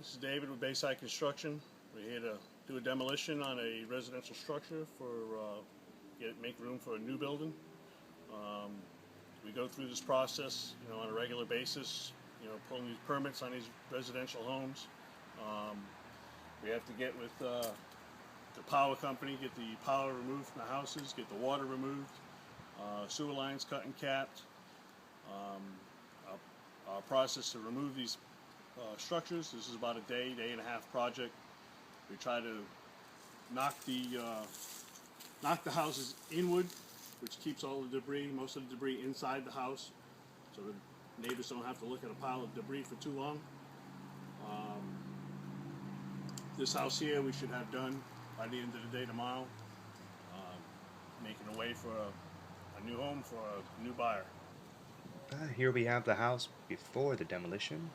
This is David with Bayside Construction. We're here to do a demolition on a residential structure for make room for a new building. We go through this process, on a regular basis. Pulling these permits on these residential homes. We have to get with the power company, get the power removed from the houses, get the water removed, sewer lines cut and capped. Our process to remove these structures. This is about a day and a half project. We try to knock the houses inward, which keeps all the debris, most of the debris inside the house, so the neighbors don't have to look at a pile of debris for too long. This house here we should have done by the end of the day tomorrow, making a way for a new home for a new buyer. Here we have the house before the demolition.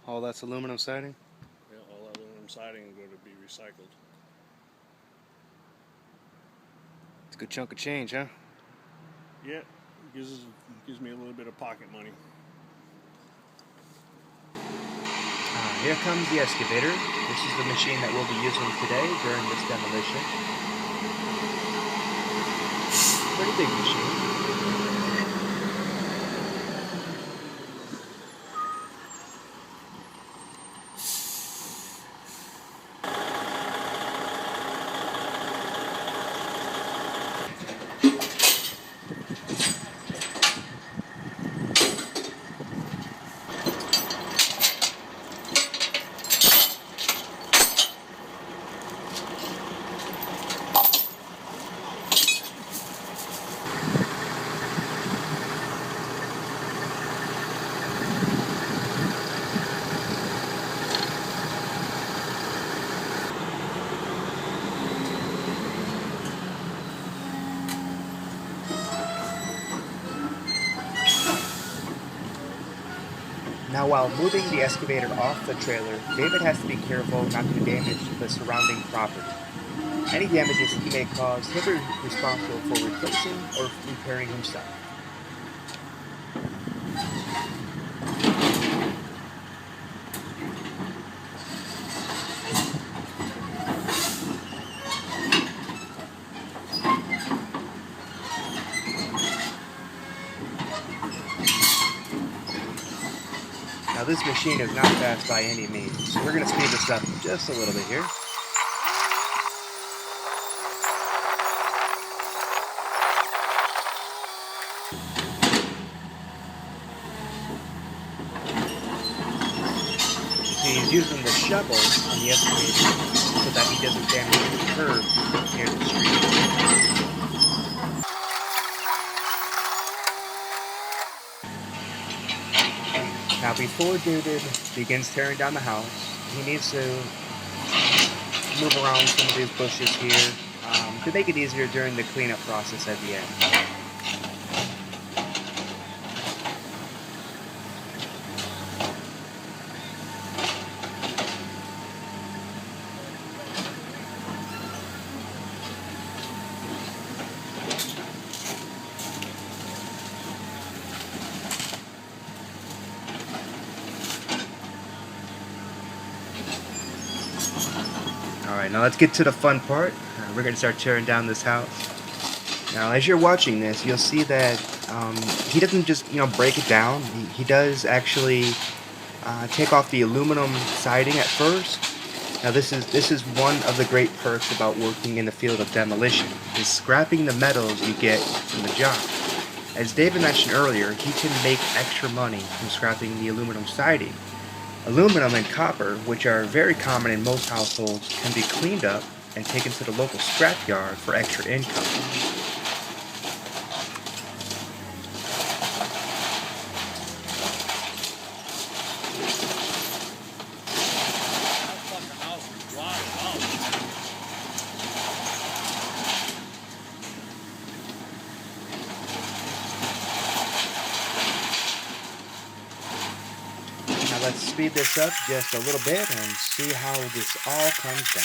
All that's aluminum siding? Yeah, all that aluminum siding is going to be recycled. It's a good chunk of change, huh? Yeah, it gives me a little bit of pocket money. Here comes the excavator. This is the machine that we'll be using today during this demolition. Pretty big machine. Now, while moving the excavator off the trailer, David has to be careful not to damage the surrounding property. Any damages he may cause, he'll be responsible for replacing or repairing himself. Now this machine is not fast by any means, so we're going to speed this up just a little bit here. See, he's using the shovel on the excavator so that he doesn't damage the curb near the street. Now before David begins tearing down the house, he needs to move around some of these bushes here to make it easier during the cleanup process at the end. Alright, now let's get to the fun part. We're going to start tearing down this house. Now, as you're watching this, you'll see that he doesn't just, break it down. He does actually take off the aluminum siding at first. Now, this is one of the great perks about working in the field of demolition, is scrapping the metals you get from the job. As David mentioned earlier, he can make extra money from scrapping the aluminum siding. Aluminum and copper, which are very common in most households, can be cleaned up and taken to the local scrapyard for extra income. Now let's speed this up just a little bit and see how this all comes down.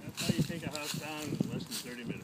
That's how you take a house down in less than 30 minutes.